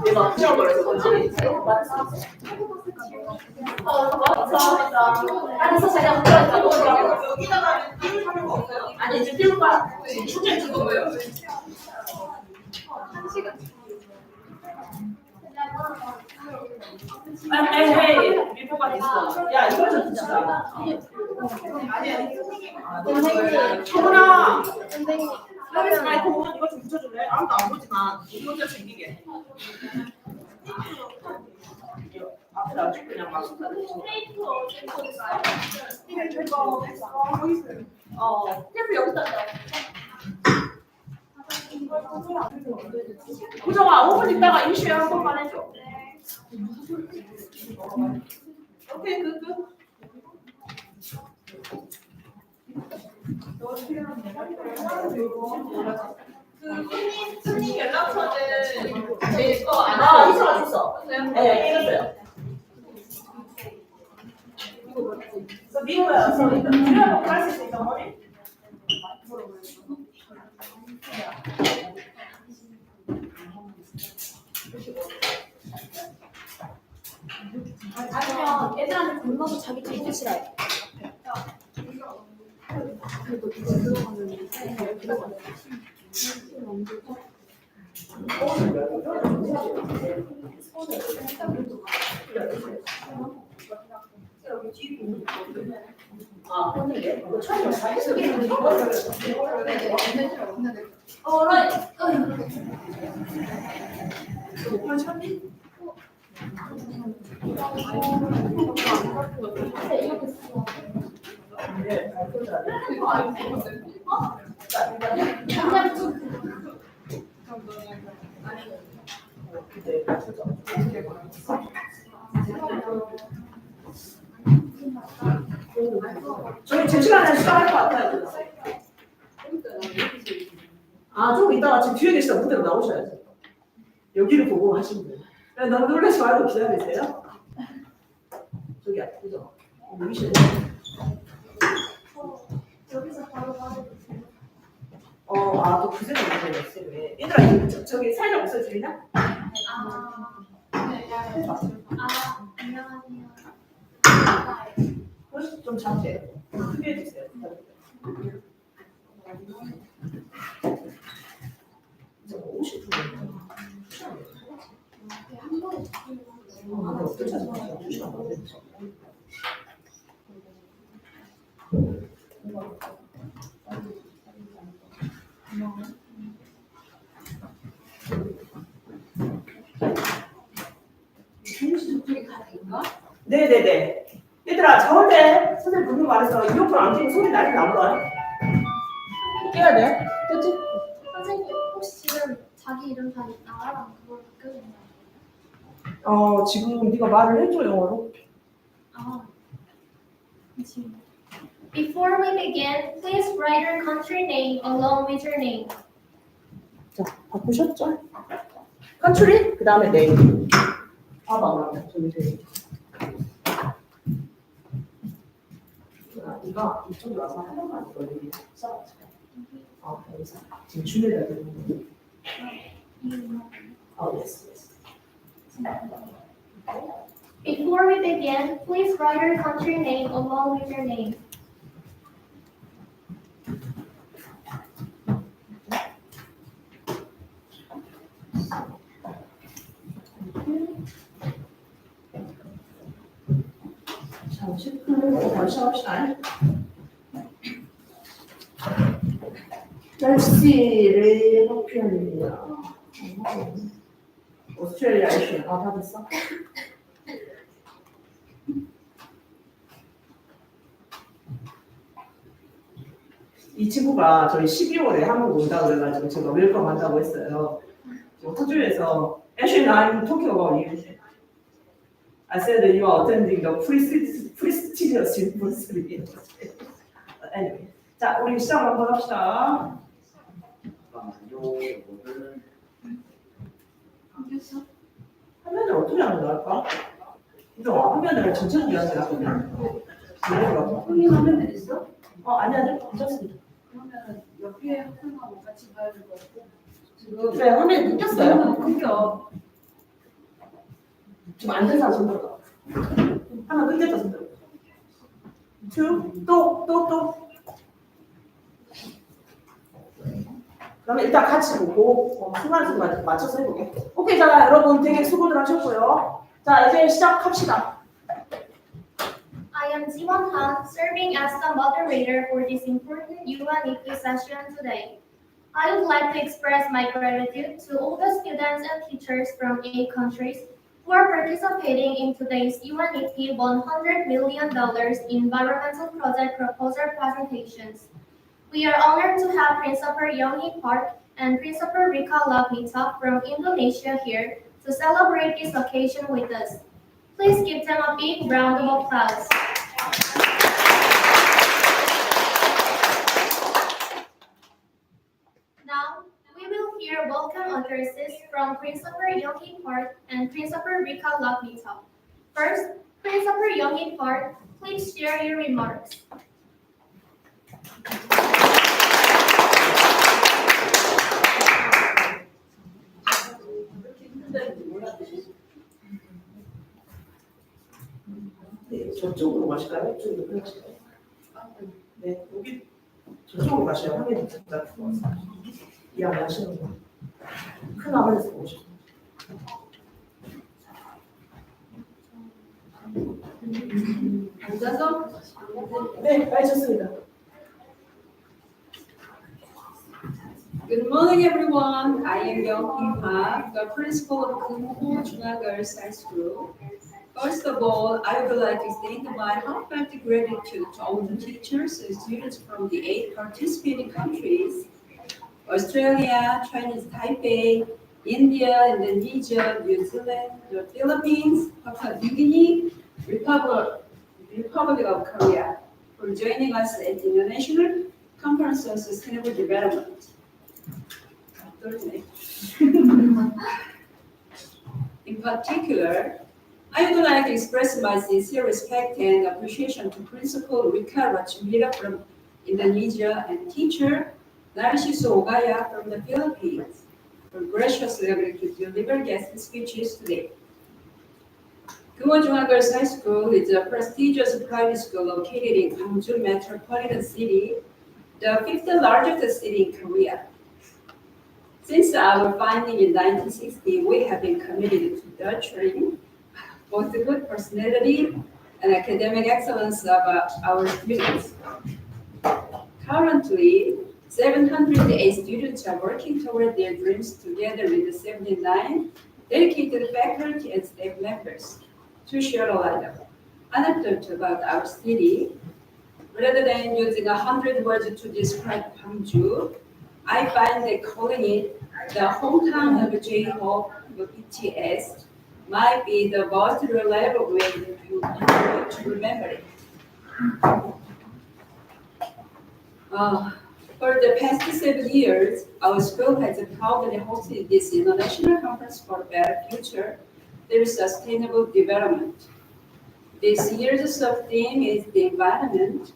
내가 풀어버려서 그렇지. 감사합니다. 안에서 제가 풀어니까 여기다가 아니 이제 띄울 거야. 숙제 찍어 거예요. 1시간. 에이 리포가 됐어. 야 이거 좀 붙이자. 아니야. 정훈아. 선생님. 여기서 마이크 보면 이거 좀 붙여줄래? 아무도 안 보지만 혼자 챙기게. 앞에 놔줘 그냥 막. 테이프 어디 있어요? 테이프 여기다 놔. 구정아 5분 있다가 임시회 한 번만 해줘. 오케이 끝. 손님 연락처는 제 거 안 있어. 네 읽었어요. 이거 미워요. 미워요. 할수 있으니까 머리. 아니면 애들한테 건너서 자기 뒤에 싫어해. 그래도 이거 들어가면 저희 제 시간에 시작할 것 같아요. 좀 이따가 지금 뒤에 계시다 무대로 나오셔야죠. 여기를 보고 하시면 돼요. 너무 놀라지 말고 기다리세요. 저기 그죠? 여기시네. 여기서 바로 받아주세요. 또 그제는 못했어. 왜? 얘들아, 저기 살짝 웃어주리나? 안녕하세요. 그것이 좀 잠시해요. 크게 해주세요. 이제 50분. 한 번에 어떻게 찾아봐요? 2시간 걸리죠. 네네네. 얘들아, 저한테 선생님 분명 말해서 이어폰 안 끼고 소리 나지 나보다. 깨야 돼? 그렇지? 선생님 혹시 지금 자기 이름 다 나랑 그걸 바뀌었나요? 지금 네가 말을 해줘 영어로. 지금. Before we begin, please write your country name along with your name. 자, 바꾸셨죠? 컨트리, 그 다음에 네임. 봐봐, 그러면 저기 돼. 이거 이쪽으로 와서 한 번만 이거 여기 써가지고. 여기서 지금 준비가 되는 거. yes. Before we begin, please write your country name along with your name. 잠시 풀고 다시 합시다. 날씨를 표현입니다. 오스트레일리아 이슈. 다 됐어? 이 친구가 저희 12월에 한국 온다고 그래가지고 제가 웰컴 한다고 했어요. 호주에서 Actually, I'm talking about you. I said that you are attending the prestigious university. Anyway, 자 우리 시작 한번 합시다. 화면을 어떻게 하는 거 할까? 이거 화면을 전체적으로 이야기하자 그냥. 화면 있어? 아니 괜찮습니다. 그러면 옆에 학생하고 같이 봐야 될 것 같고 지금 네 화면이 끊겼어요. 끊겨. 지금 안 된 사람 손 들어. 하나 끝냈다 손 들어. two, 또. 그러면 일단 같이 보고 순간순간 맞춰서 해보게. 오케이, 자 여러분 되게 수고들 하셨고요. 자 이제 시작합시다. I am Jiwon Han, serving as the moderator for this important UNEP session today. I would like to express my gratitude to all the students and teachers from 8 countries who are participating in today's UNEP $100 million environmental project proposal presentations. We are honored to have Principal Younghee Park and Principal Rika Lagnita from Indonesia here to celebrate this occasion with us. Please give them a big round of applause. Now, we will hear welcome addresses from Principal Younghee Park and Principal Rika Lagnita. First, Principal Younghee Park, please share your remarks. 네, 저쪽으로 가실까요? 이쪽으로 가실까요? 네, 여기 저쪽으로 가셔야 화면이 진짜 이해하시는 거. 큰 화면에서 보시죠. 앉아서? 네, 알겠습니다. Good morning, everyone. I am Younghee Park, the principal of Kumho Junga Girls High School. First of all, I would like to extend my heartfelt gratitude to all the teachers and students from the 8 participating countries: Australia, Chinese Taipei, India, Indonesia, New Zealand, the Philippines, Papua New Guinea, Republic of Korea, for joining us at the International Conference on Sustainable Development. In particular, I would like to express my sincere respect and appreciation to Principal Rika Lagnita from Indonesia and teacher Narciso Ogaya from the Philippines for graciously agreeing to deliver guest speeches today. Kumho Junga Girls High School is a prestigious private school located in Gwangju Metropolitan City, the 5th largest city in Korea. Since our founding in 1960, we have been committed to nurturing both the good personality and academic excellence of our students. Currently, 708 students are working toward their dreams together with the 79 dedicated faculty and staff members. To share a lot of anecdotes about our city, rather than using 100 words to describe Gwangju, I find that calling it the hometown of J-Hope BTS might be the most reliable way to remember it. For the past 7 years, our school has proudly hosted this international conference for a better future through sustainable development. This year's sub-theme is the environment.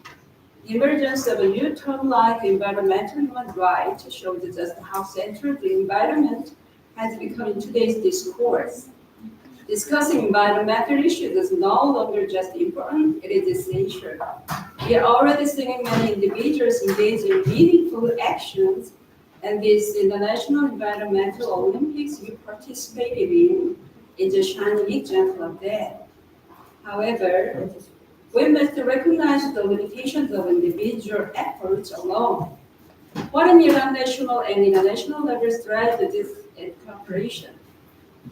The emergence of a new term like environmental human right shows just how central the environment has become in today's discourse. Discussing environmental issues is no longer just important, it is essential. We are already seeing many individuals engage in meaningful actions, and this International Environmental Olympics we participated in is a shining example of that. However, we must recognize the limitations of individual efforts alone. What an international and international level strategies and cooperation.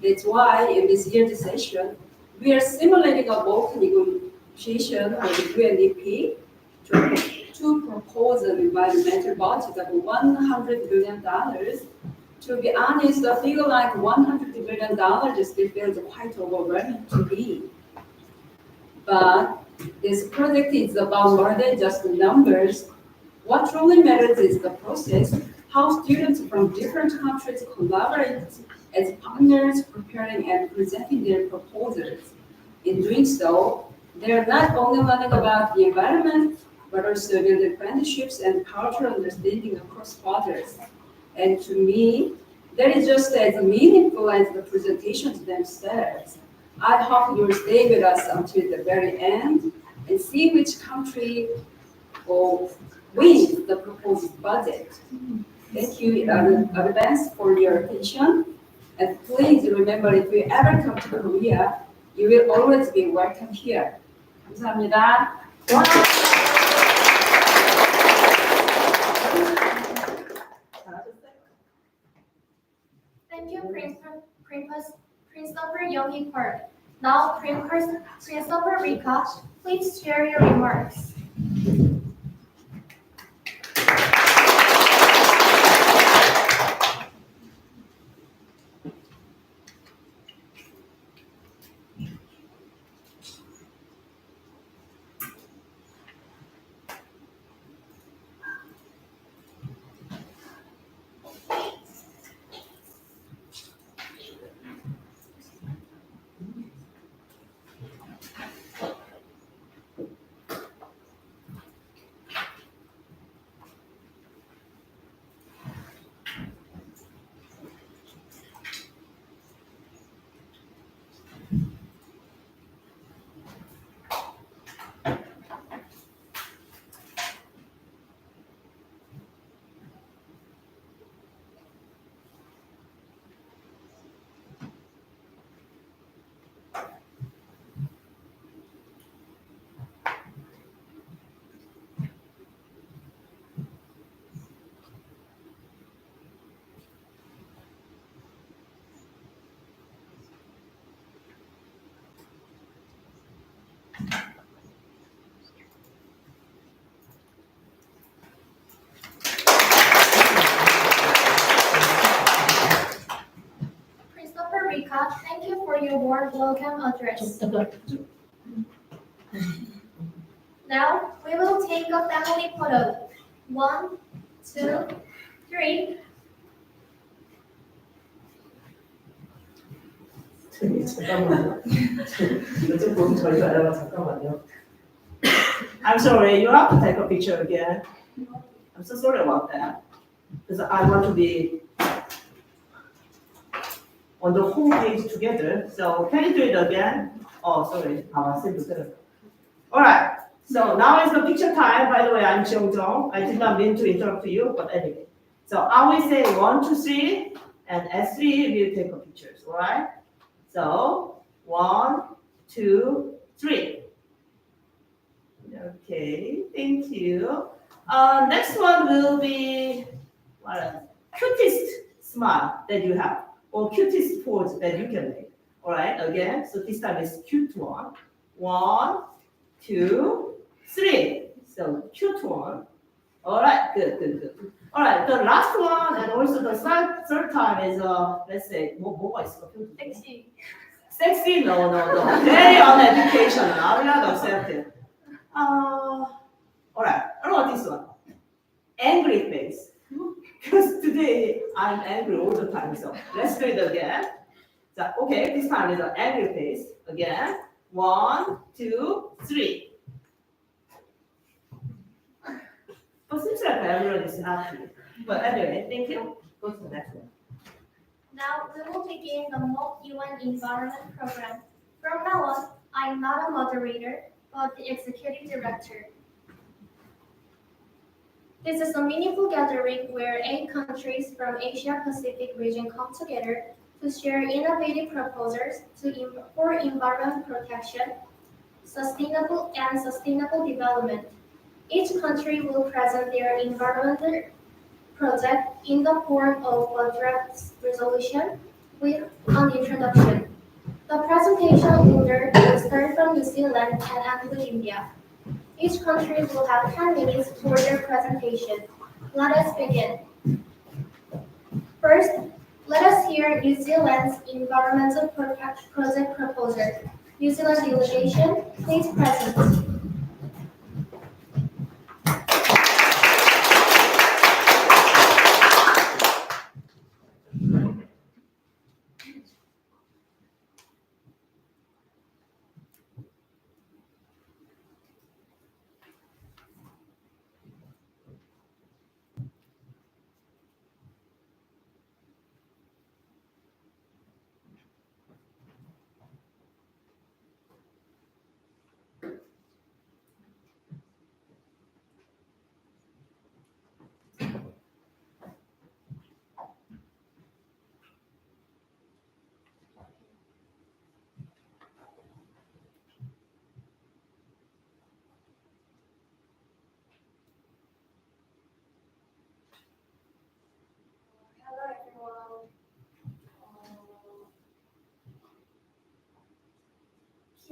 That's why in this year's session, we are simulating a bulk negotiation with the UNEP to propose an environmental budget of $100 billion. To be honest, a figure like $100 billion still feels quite overwhelming to me. But this project is about more than just the numbers. What truly matters is the process, how students from different countries collaborate as partners preparing and presenting their proposals. In doing so, they are not only learning about the environment, but also building friendships and cultural understanding across borders. And to me, that is just as meaningful as the presentations themselves. I hope you will stay with us until the very end and see which country will win the proposed budget. Thank you in advance for your attention. And please remember, if you ever come to Korea, you will always be welcome here. 감사합니다. Thank you, Christopher Yogi Park. Now, Christopher Rika, please share your remarks. Christopher Rika, thank you for your warm welcome address. Now, we will take a family photo. 1, 2, 3. 잠깐만요. 요즘 보기 저희가 알아봐 잠깐만요. I'm sorry, you have to take a picture again. I'm so sorry about that. Because I want to be on the whole page together. So can you do it again? Oh, sorry. I said it. All right. So now is the picture time. By the way, I'm Cheong Jong. I did not mean to interrupt you, but anyway. So I will say 1, 2, 3, and at 3 we'll take a pictures. All right. So 1, 2, 3. Okay. Thank you. Next one will be cutest smile that you have, or cutest pose that you can make. All right, again, so this time is cute one. 1, 2, 3. So cute one. All right, good. All right, the last one and also the third time is let's say 뭐가 있어? Sexy. Sexy? No. Very uneducational. I will not accept it. All right, how about this one? Angry face. Because today I'm angry all the time, so let's do it again. So, okay, this time is an angry face. Again, 1, 2, 3. But seems like everyone is happy. But anyway, thank you. Go to the next one. Now, we will begin the mock UN Environment Program. From now on, I am not a moderator, but the executive director. This is a meaningful gathering where 8 countries from Asia Pacific region come together to share innovative proposals for environment protection, sustainable development. Each country will present their environmental project in the form of a draft resolution with an introduction. The presentation order will start from New Zealand and end with India. Each country will have 10 minutes for their presentation. Let us begin. First, let us hear New Zealand's environmental project proposal. New Zealand delegation, please present.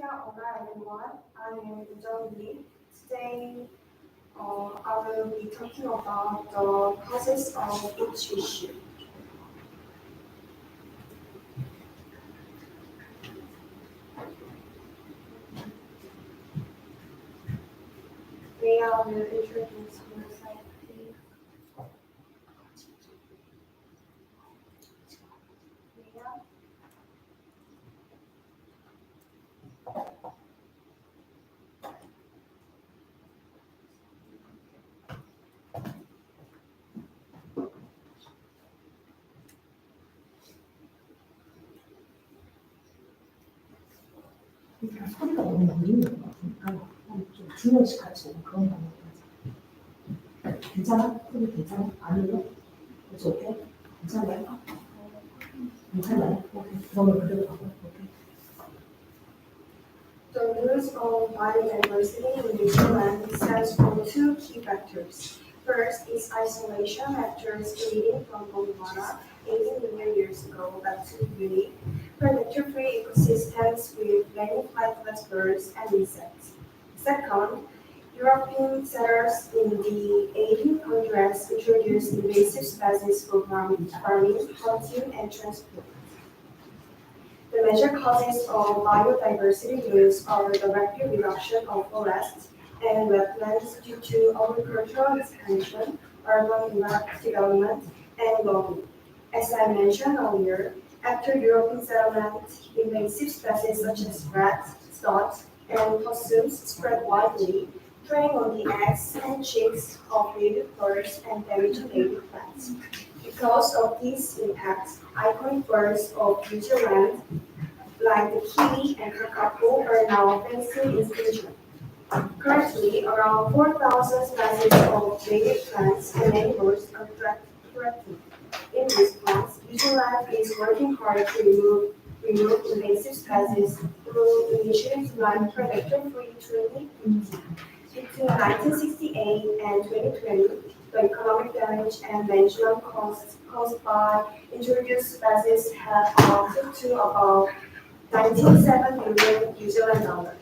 Hola everyone, I am Lee. Today, I will be talking about the causes of each issue. May I will introduce myself, please? Leah. 소리가 너무 울리는 것 같으니까 좀 중간씩 같이 오는 그런 방법이 하자. 괜찮아? 소리 괜찮아? 안 울려? 그래서 어때? 괜찮아요? 괜찮아요? 오케이. 그러면 그대로 가고. 오케이. The rules of biodiversity in New Zealand stands for two key factors. First is isolation after splitting from Gondwana 80 million years ago back to unique, predator-free ecosystems with many flightless birds and insects. Second, European settlers in the 1800s introduced invasive species for farming, hunting, and transport. The major causes of biodiversity loss are the rapid reduction of forests and wetlands due to agricultural expansion, urban development, and logging. As I mentioned earlier, after European settlement, invasive species such as rats, stoats, and possums spread widely, preying on the eggs and chicks of native birds and damaging native plants. Because of these impacts, iconic birds of New Zealand like the kiwi and kakapo are now facing extinction. Currently, around 4,000 species of native plants and animals are threatened. In response, New Zealand is working hard to remove invasive species through initiatives like Predator-Free 2020. Between 1968 and 2020, the economic damage and management costs caused by introduced species have amounted to about 97 million New Zealand dollars.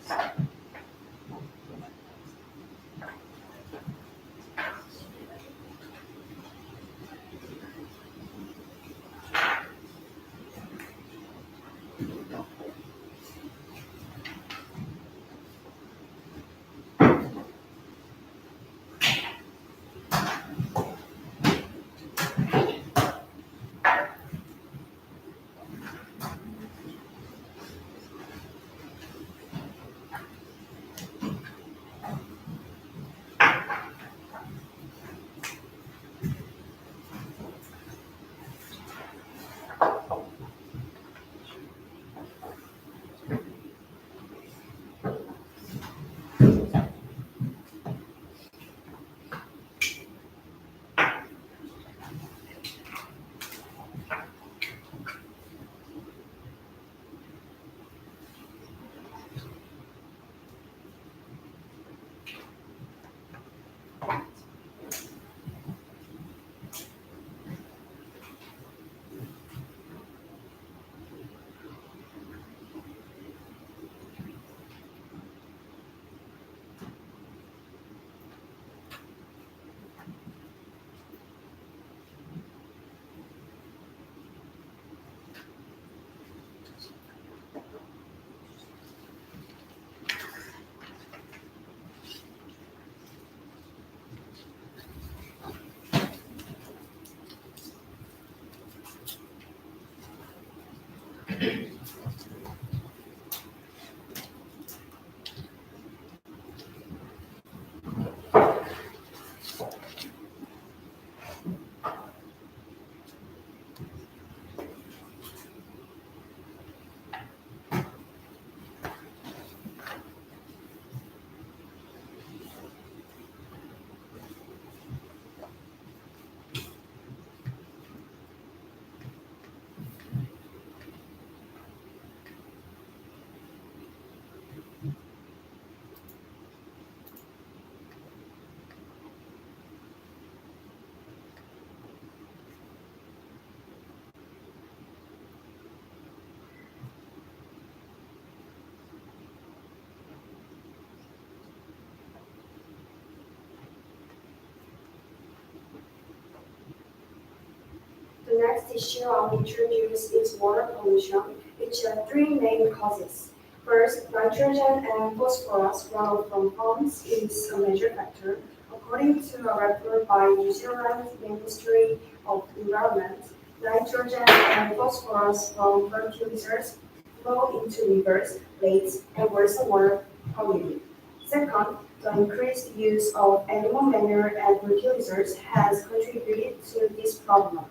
issue I'll introduce is water pollution, which has three main causes. First, nitrogen and phosphorus runoff from ponds is a major factor. According to a report by New Zealand Ministry of Environment, nitrogen and phosphorus from fertilizers flow into rivers, lakes, and worsen water quality. Second, the increased use of animal manure and fertilizers has contributed to this problem.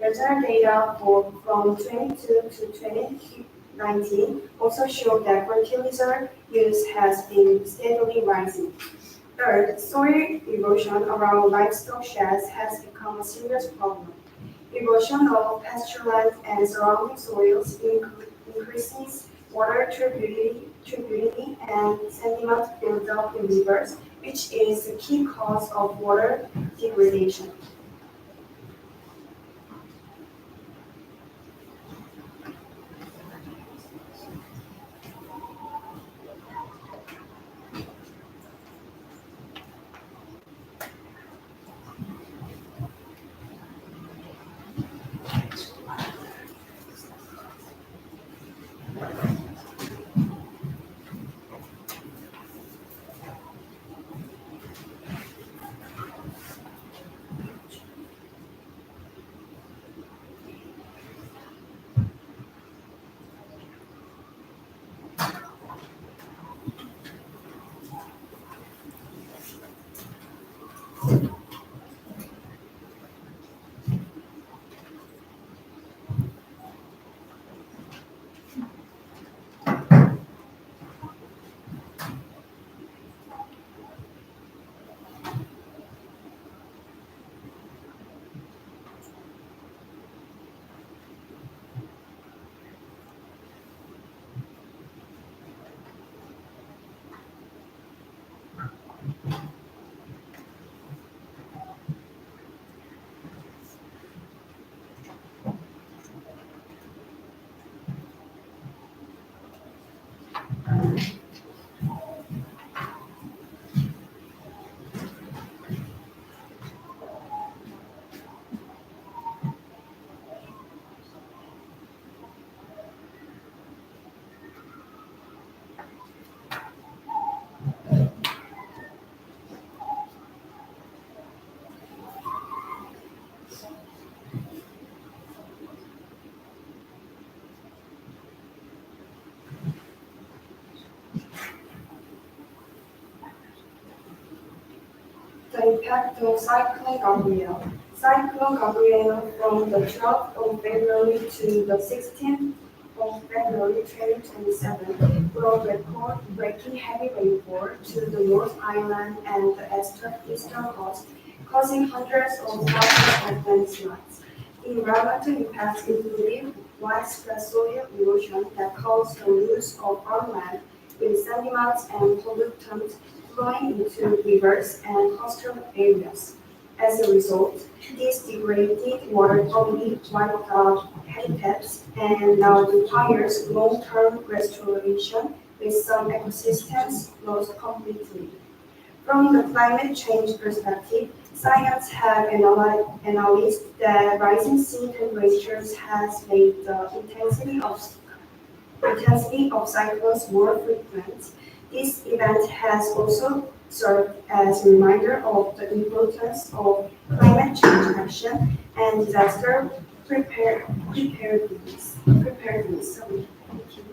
Regional data from 22 to 2019 also show that fertilizer use has been steadily rising. Third, soil erosion around livestock sheds has become a serious problem. Erosion of pastureland and surrounding soils increases water turbidity and sediment buildup in rivers, which is a key cause of water degradation. The impact of Cyclone Gabrielle. Cyclone Gabrielle from the 12th of February to the 16th of February 2027 brought record-breaking heavy rainfall to the North Island and the eastern coast, causing hundreds of thousands of landslides. Environmental impacts included widespread soil erosion that caused the loss of farmland with sediments and pollutants flowing into rivers and coastal areas. As a result, this degraded water quality wiped out habitats and now requires long-term restoration with some ecosystems lost completely. From the climate change perspective, science have analyzed that rising sea temperatures has made the intensity of cyclones more frequent. This event has also served as a reminder of the importance of climate change action and disaster preparedness. Sorry. Thank you.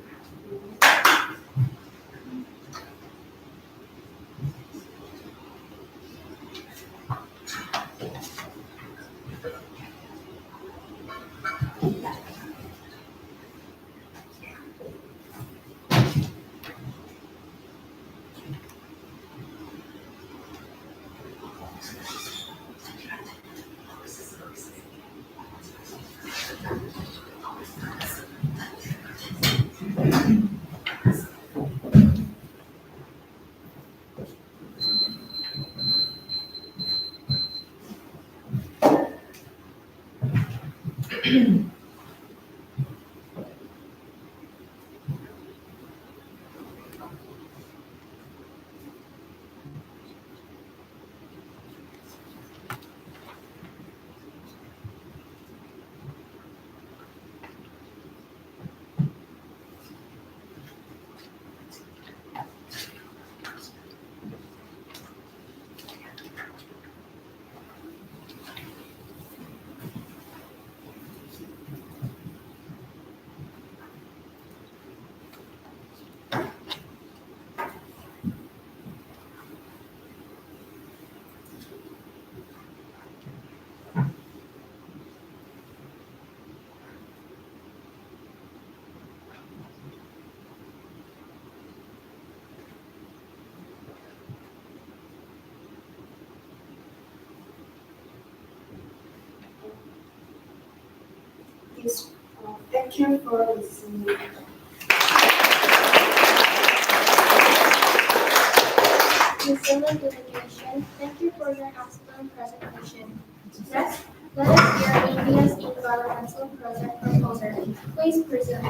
Thank you for listening. Ms. Zilla delegation, thank you for your excellent presentation. Next, let us hear India's environmental project proposer. Please present.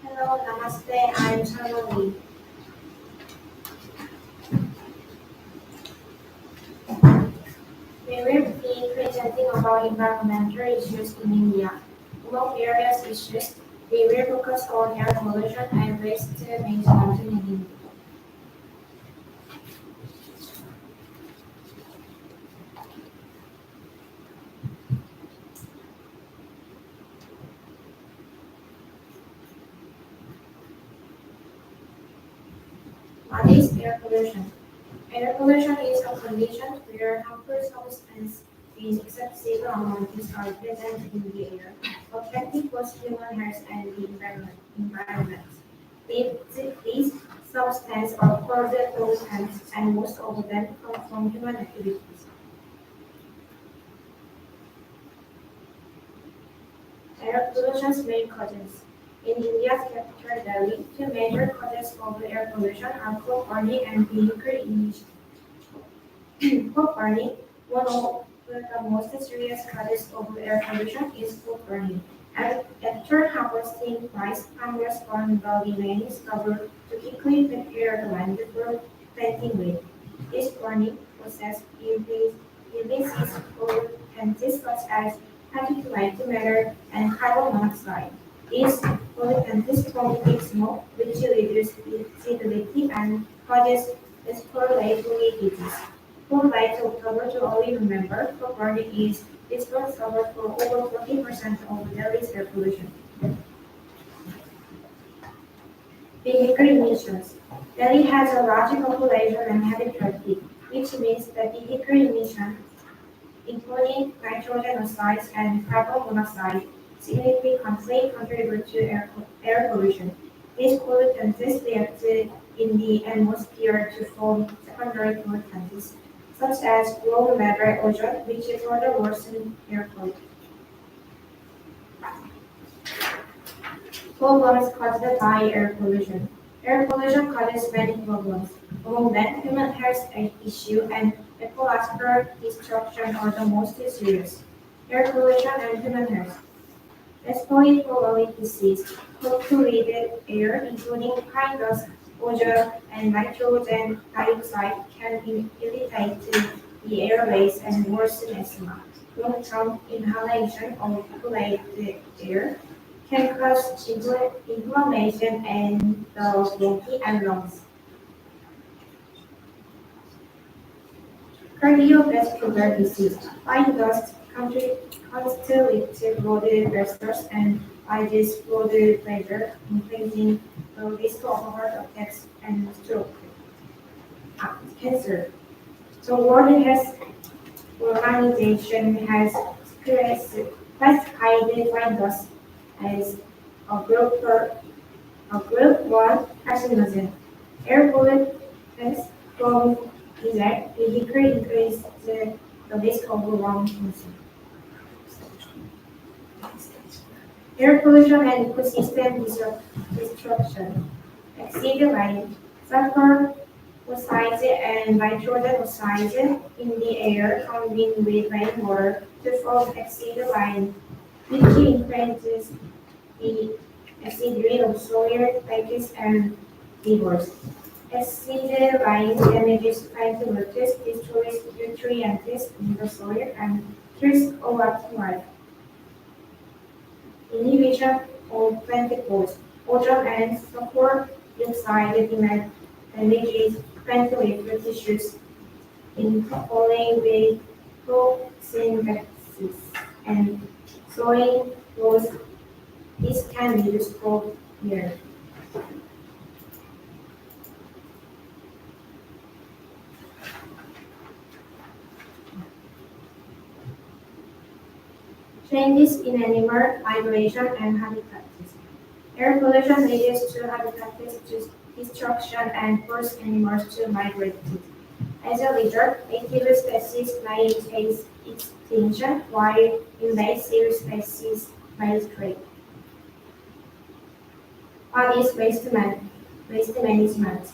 Hello, namaste. I'm Chanoli. We will be presenting about environmental issues in India. Among various issues, we will focus on air pollution and waste management in India. What is air pollution? Air pollution is a condition where harmful substances in excessive amounts are present in the air, affecting both human health and the environment. These substances are called pollutants, and most of them come from human activities. Air pollution's main causes. In India's capital Delhi, two major causes of air pollution are coal burning and vehicle emission. Coal burning, one of the most serious causes of air pollution, is coal burning. After harvesting rice, farmers burn the remaining stubble to quickly prepare the land for planting wheat. This burning process releases pollutants such as particulate matter and carbon monoxide. These pollutants form smoke, which reduces visibility and causes respiratory disease. From late October to early November, coal burning is responsible for over 40% of Delhi's air pollution. Vehicle emissions. Delhi has a large population and heavy traffic, which means that vehicle emissions, including nitrogen oxides and carbon monoxide, significantly contribute to air pollution. These pollutants react in the atmosphere to form secondary pollutants, such as low-level ozone, which further worsens air quality. Problems caused by air pollution. Air pollution causes many problems. Among them, human health issue and ecological destruction are the most serious. Air pollution and human health. Respiratory disease, polluted air, including pine dust, ozone, and nitrogen dioxide, can irritate the airways and worsen asthma. Long-term inhalation of polluted air can cause inflammation in the bronchi and lungs. Cardiovascular disease. Fine dust constitutes blood vessels and raises blood pressure, increasing the risk of heart attacks and stroke. Cancer. The World Health Organization has classified fine dust as a group 1 carcinogen. Air pollutants from diesel vehicle increase the risk of lung cancer. Air pollution and ecosystem destruction. Exceed line. Sulfur oxides and nitrogen oxides in the air combine with rainwater to form exceed line, which increases the acidity of soil, lakes, and rivers. Acid rain damages plant roots, destroys nutrients in the soil, and kills aquatic life. Inhibition of plant growth. Ozone and sulfur dioxide damages plant leaf tissues, falling with photosynthesis and soil growth. This can be useful here. changes in animal migration and habitat. Air pollution leads to habitat destruction and forces animals to migrate. As a result, native species may face extinction while invasive species may thrive. What is waste management?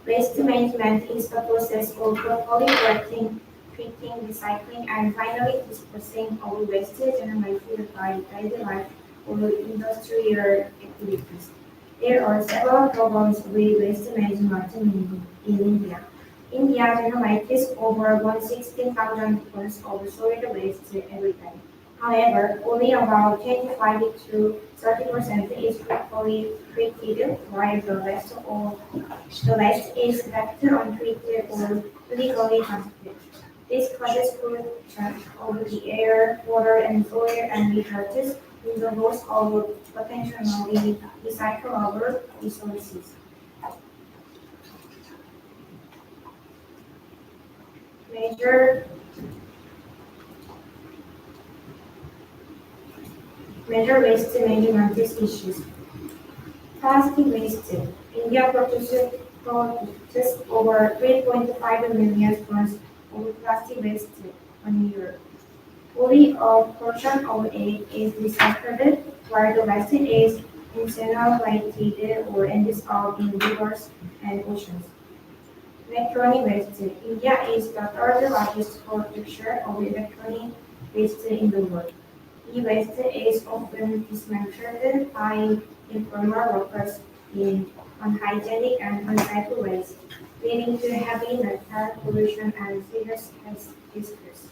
Waste management is the process of properly collecting, treating, recycling, and finally disposing of waste generated by wildlife or industrial activities. There are several problems with waste management in India. India generates over 116,000 tons of solid waste every day. However, only about 25 to 30% is properly treated, while the rest is left untreated or illegally dumped. This causes pollution of the air, water, and soil and results in the loss of potentially recyclable resources. Major waste management issues. Plastic waste. India produces over 3.5 million tons of plastic waste a year. Only a portion of it is recycled, while the rest is incinerated or ends up in rivers and oceans. Electronic waste. India is the third largest producer of electronic waste in the world. E-waste is often dismantled by informal workers in unhygienic and unsafe ways, leading to heavy metal pollution and serious health risks.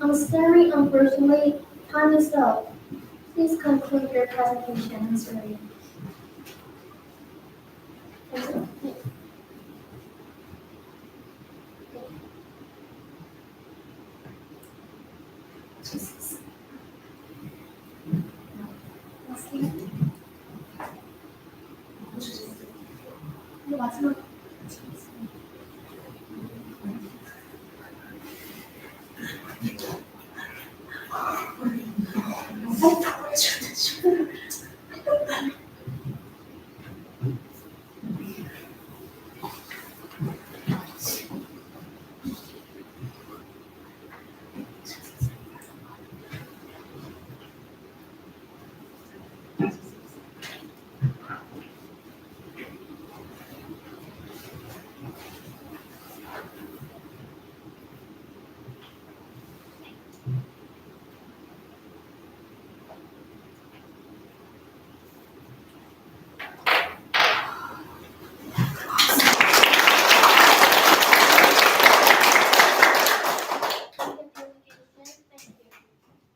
I'm sorry, unfortunately, time is up. Please conclude your presentation, sorry. 마지막.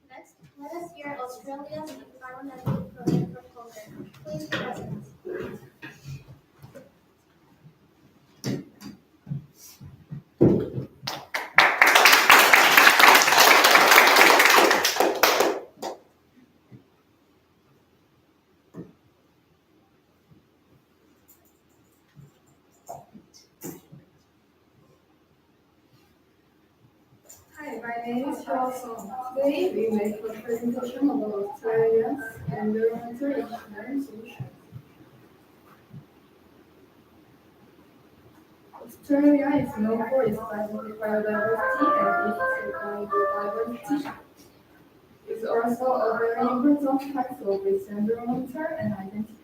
Next, let us hear Australia's environmental project proposal. Please present. Hi, my name is Johnson. Today we make a presentation about Australia's environmental engineering solutions. Australia is known for its biodiversity and its biodiversity is also a very important part of its environmental and identity.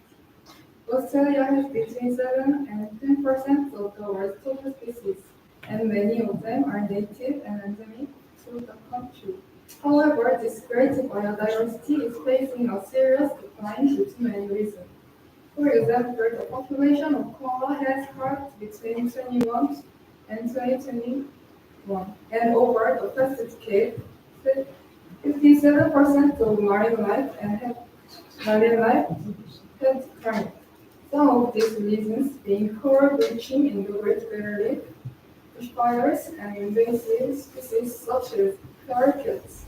Australia has between 7 and 10% of the world's total species, and many of them are native and endemic to the country. However, this great biodiversity is facing a serious decline due to many reasons. For example, the population of koala has halved between 2021 and 2021, and over the past decade, 57% of marine life has declined. Some of these reasons being coral bleaching in the Great Barrier Reef, bushfires, and invasive species such as parakeets.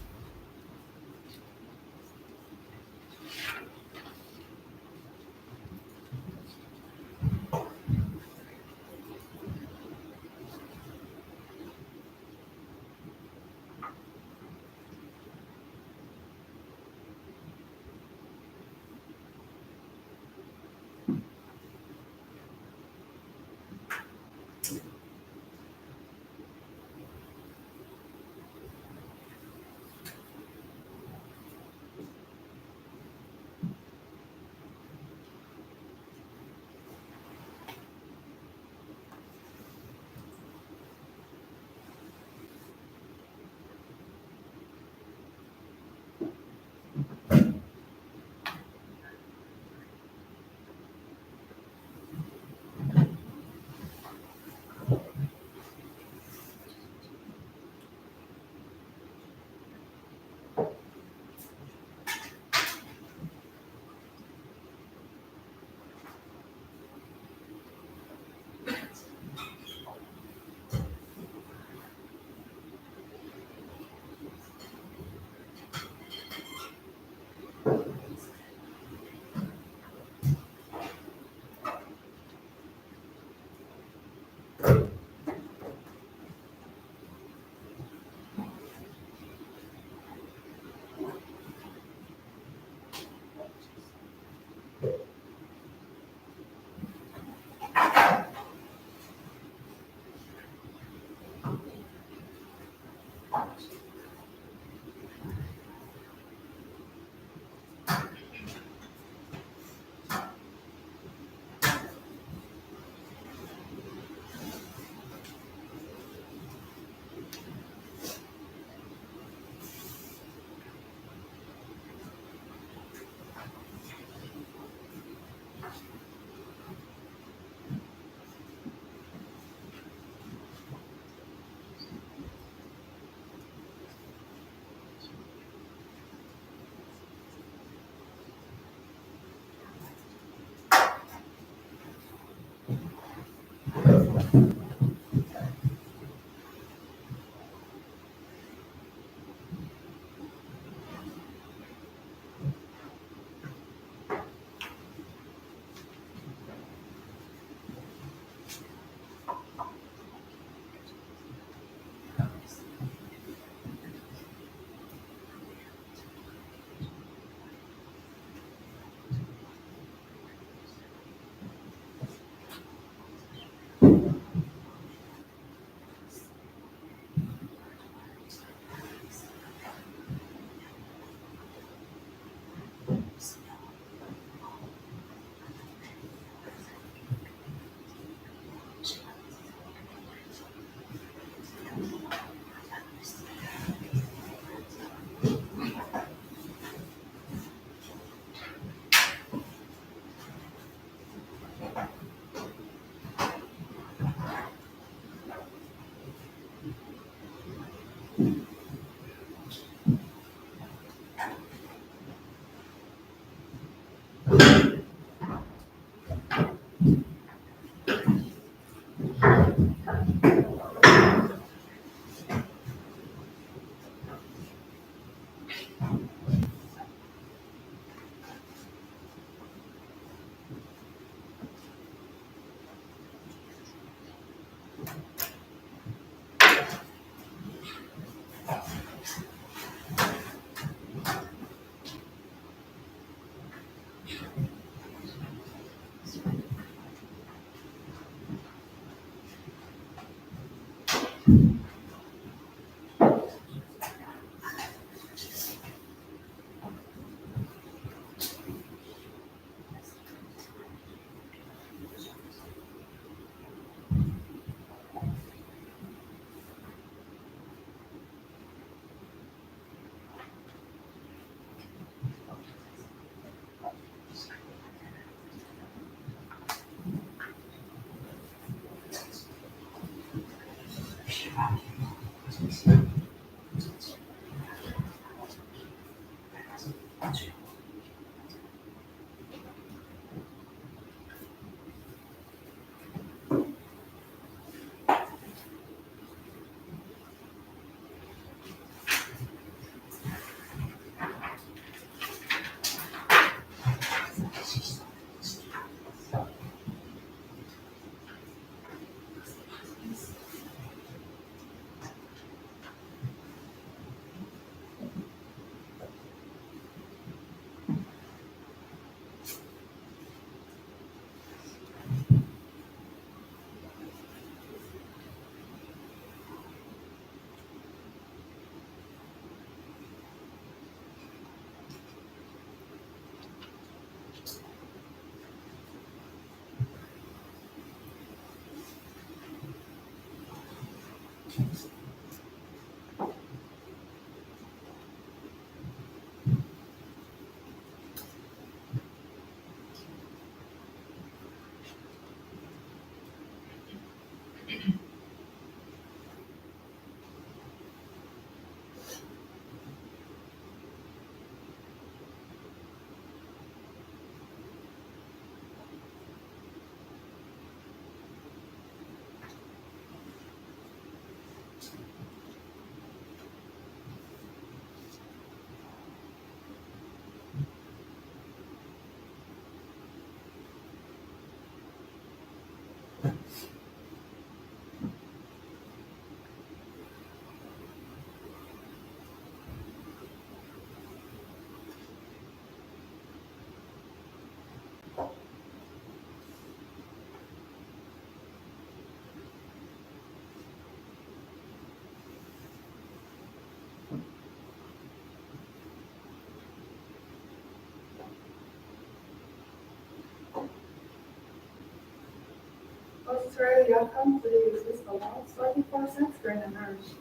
Australia currently uses about 30% green energy.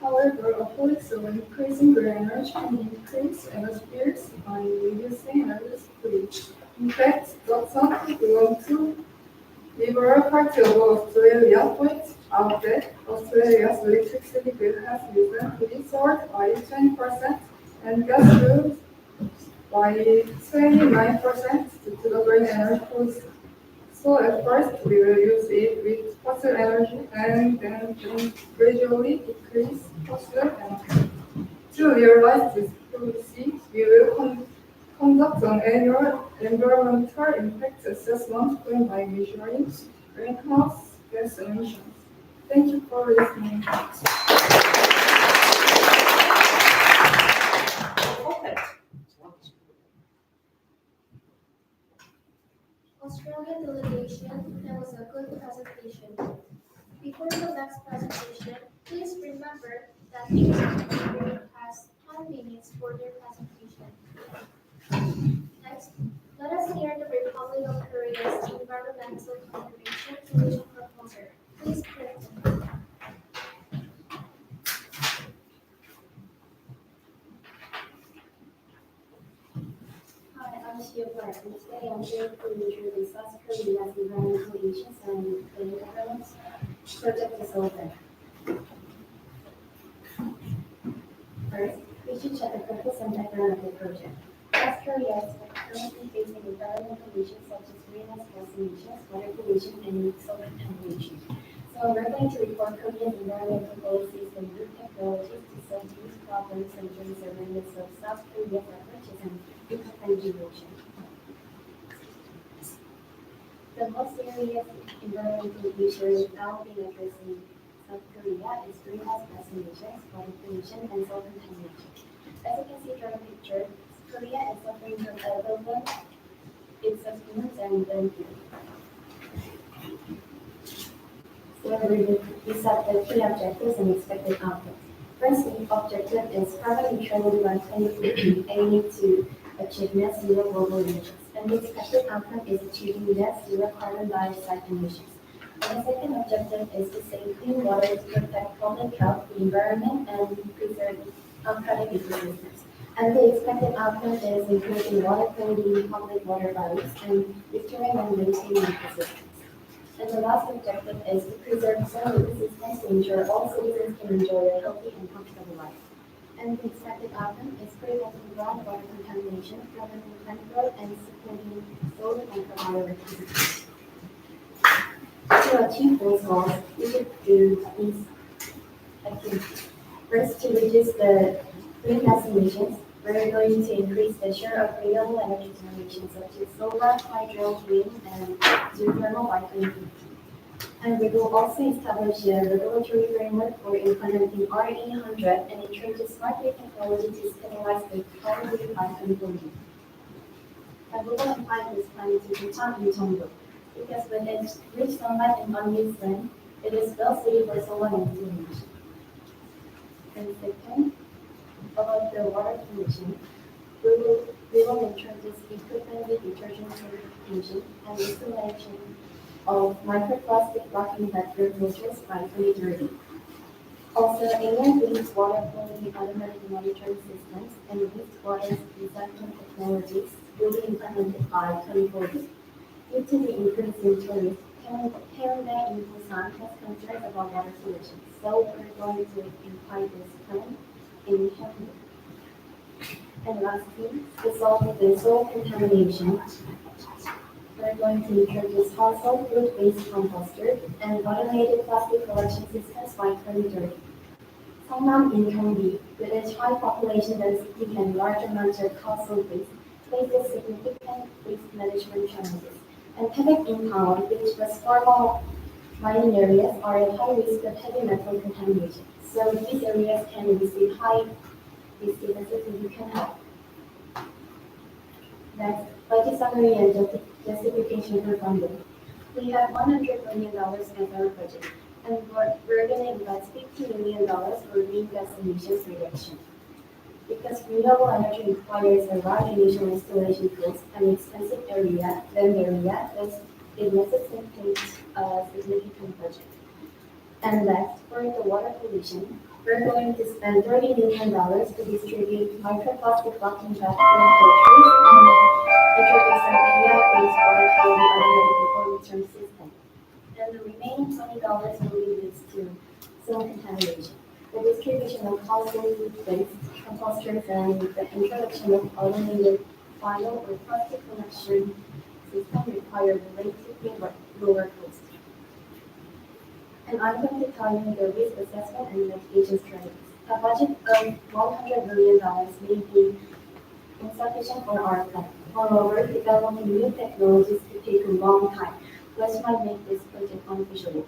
However, a policy of increasing green energy can increase energy bills by reducing energy supply. In fact, Johnson belongs to Liberal Party of Australia points out that Australia's electricity bill has recently soared by 20% and gas bills by 29% due to the green energy policy. So at first we will use it with fossil energy and then gradually decrease fossil energy. To realize this policy, we will conduct an annual environmental impact assessment by measuring greenhouse gas emissions. Thank you for listening. Australian delegation, that was a good presentation. Before the next presentation, please remember that each speaker has 10 minutes for their presentation. Next, let us hear the Republic of Korea's environmental conservation solution proposal. Please present. Hi, I'm Xia Black, and today I'm here to introduce South Korea's environmental issues and the government's project is over. First, we should check the purpose and background of the project. South Korea is currently facing environmental issues such as greenhouse gas emissions, water pollution, and soil contamination. So we're going to report Korea's environmental policies and new technologies to solve these problems and raise awareness of South Korea's approaches and eco-friendly. The most serious environmental issue now being addressed in South Korea is greenhouse gas emissions, water pollution, and soil contamination. As you can see from the picture, Korea is suffering from elderly, its sustenance, and burning. So we set the key objectives and expected outcomes. First objective is carbon neutrality by 2050, aiming to achieve net zero global emissions. And the expected outcome is achieving net zero carbon dioxide emissions. And the second objective is to save clean water to protect public health, the environment, and preserve aquatic ecosystems. And the expected outcome is improving water quality in public water bodies and restoring and maintaining ecosystems. And the last objective is to preserve soil ecosystems to ensure all citizens can enjoy a healthy and comfortable life. And the expected outcome is preventing groundwater contamination, preventing plant growth, and supporting soil microbiome activities. To achieve those goals, we should do these activities. First, to reduce the greenhouse emissions, we're going to increase the share of renewable energy generation such as solar, hydro, wind, and geothermal by 2050. And we will also establish a regulatory framework for implementing RE100 and introduce smart grid technology to stabilize the power grid by 2040. And we will apply this plan to Bhutan and Jeonbuk because with its rich sunlight and unused land, it is well suited for solar energy generation. And second, about the water pollution, we will introduce eco-friendly detergent certification and installation of microplastic blocking bathroom filters by 2030. Also, aiming to use water quality automatic monitoring systems and wastewater recycling technologies will be implemented by 2040. Due to the increase in tourists, Hyundai in Busan has concerns about water pollution, so we're going to imply this plan in Hyundai. And lastly, to solve the soil contamination, we're going to introduce household food waste composter and automated plastic collection systems by 2030. Songnam in Gyeonggi, with its high population density and large amounts of household waste, faces significant waste management challenges. And Quebec in Town, which was former mining areas, are at high risk of heavy metal contamination. So these areas can receive high waste density you can have. Next, budget summary and justification for funding. We have $100 million as our budget, and we're going to invest $50 million for green gas emissions reduction. Because renewable energy requires a large initial installation cost and expensive land area, it necessitates a significant budget. And next, for the water pollution, we're going to spend $30 million to distribute microplastic blocking back filters and introduce an area-based water quality automated before return system. And the remaining $20 will be used to zone contamination. The distribution of household waste, composters, and the introduction of automated final or plastic collection system require relatively lower cost. And I'm going to tell you the risk assessment and mitigation strategies. A budget of $100 million may be insufficient for our plan. Moreover, developing new technologies could take a long time, which might make this project unfeasible.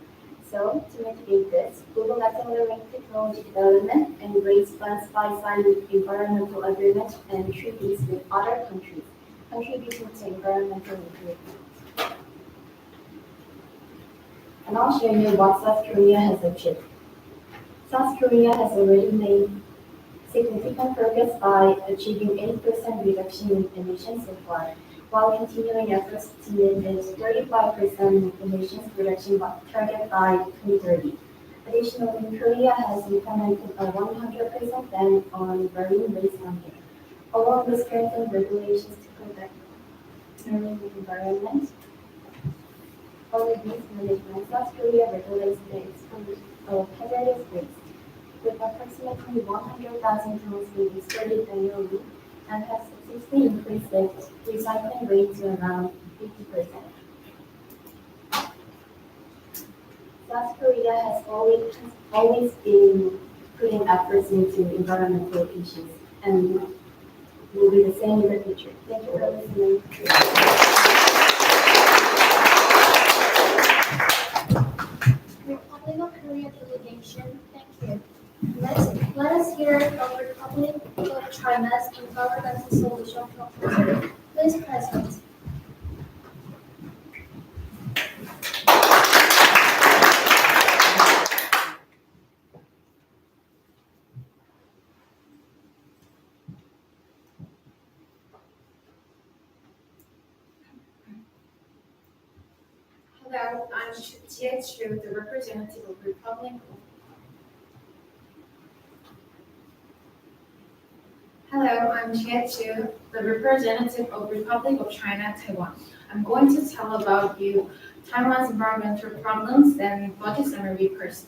So, to mitigate this, we will accelerate technology development and raise funds by signing environmental agreements and treaties with other countries, contributing to environmental improvement. And I'll show you what South Korea has achieved. South Korea has already made significant progress by achieving 80% reduction in emissions so far, while continuing efforts to meet its 35% emissions reduction target by 2030. Additionally, Korea has implemented a 100% ban on burning waste dumping, along with strengthened regulations to protect marine environment. For waste management, South Korea regulates the exposure of hazardous waste, with approximately 100,000 tons being discarded annually, and has successfully increased its recycling rate to around 50%. South Korea has always been putting efforts into environmental issues, and will be the same in the future. Thank you for listening. Republic of Korea delegation, thank you. Let us hear from Republic of China's environmental solution proposal. Please present. Hello, I'm Jie Chu, the representative of Republic of Hello, I'm Jie Chu, the representative of Republic of China, Taiwan. I'm going to tell about you Taiwan's environmental problems and budget summary first.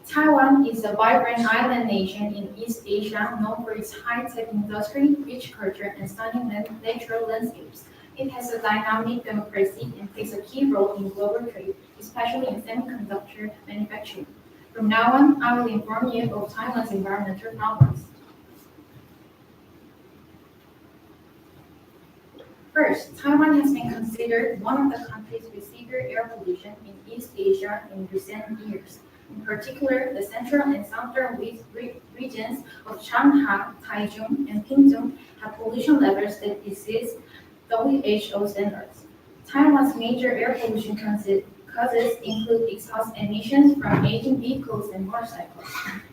Taiwan is a vibrant island nation in East Asia known for its high-tech industry, rich culture, and stunning natural landscapes. It has a dynamic democracy and plays a key role in global trade, especially in semiconductor manufacturing. From now on, I will inform you of Taiwan's environmental problems. First, Taiwan has been considered one of the countries with severe air pollution in East Asia in recent years. In particular, the central and southern regions of Shanghai, Taichung, and Pingtung have pollution levels that exceed WHO standards. Taiwan's major air pollution causes include exhaust emissions from aging vehicles and motorcycles,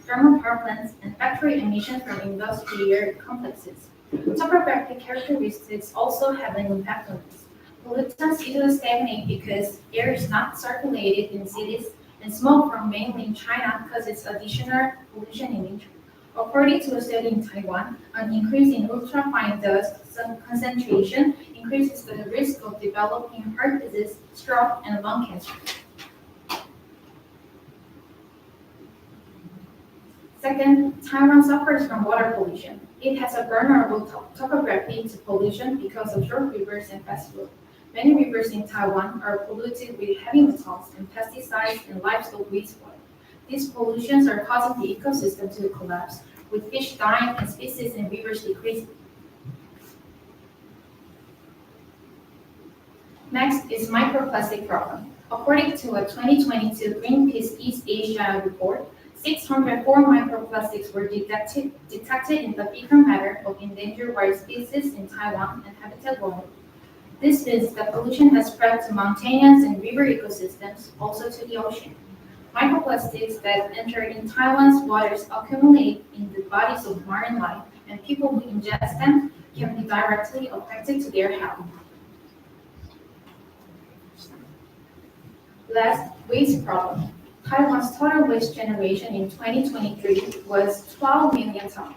thermal power plants, and factory emissions from industrial complexes. Topographic characteristics also have an impact on this. Pollutants usually stagnate because air is not circulated in cities, and smoke from mainland China causes additional pollution in winter. According to a study in Taiwan, an increase in ultrafine dust concentration increases the risk of developing heart disease, stroke, and lung cancer. Second, Taiwan suffers from water pollution. It has a vulnerable topography to pollution because of short rivers and fast flow. Many rivers in Taiwan are polluted with heavy metals and pesticides and livestock wastewater. These pollutions are causing the ecosystem to collapse, with fish dying and species in rivers decreasing. Next is microplastic problem. According to a 2022 Greenpeace East Asia report, 604 microplastics were detected in the fecal matter of endangered wild species in Taiwan and habitat water. This means that pollution has spread to mountainous and river ecosystems, also to the ocean. Microplastics that enter in Taiwan's waters accumulate in the bodies of marine life, and people who ingest them can be directly affected to their health. Last, waste problem. Taiwan's total waste generation in 2023 was 12 million tons.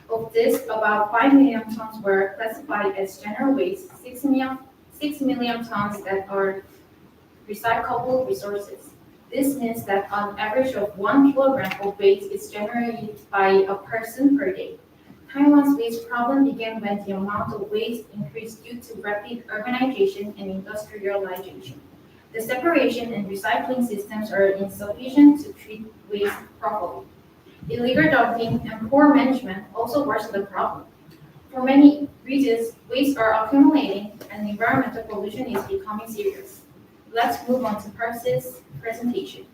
Of this, about 5 million tons were classified as general waste, 6 million tons that are recyclable resources. This means that an average of 1 kilogram of waste is generated by a person per day. Taiwan's waste problem began when the amount of waste increased due to rapid urbanization and industrialization. The separation and recycling systems are insufficient to treat waste properly. Illegal dumping and poor management also worsen the problem. For many regions, wastes are accumulating and environmental pollution is becoming serious. Let's move on to Percy's presentation.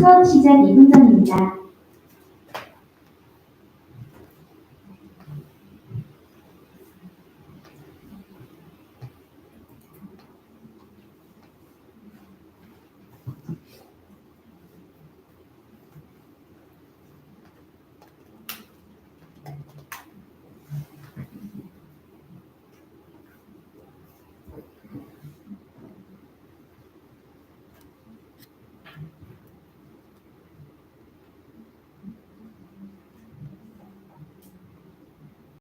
수업 시작 2분 전입니다.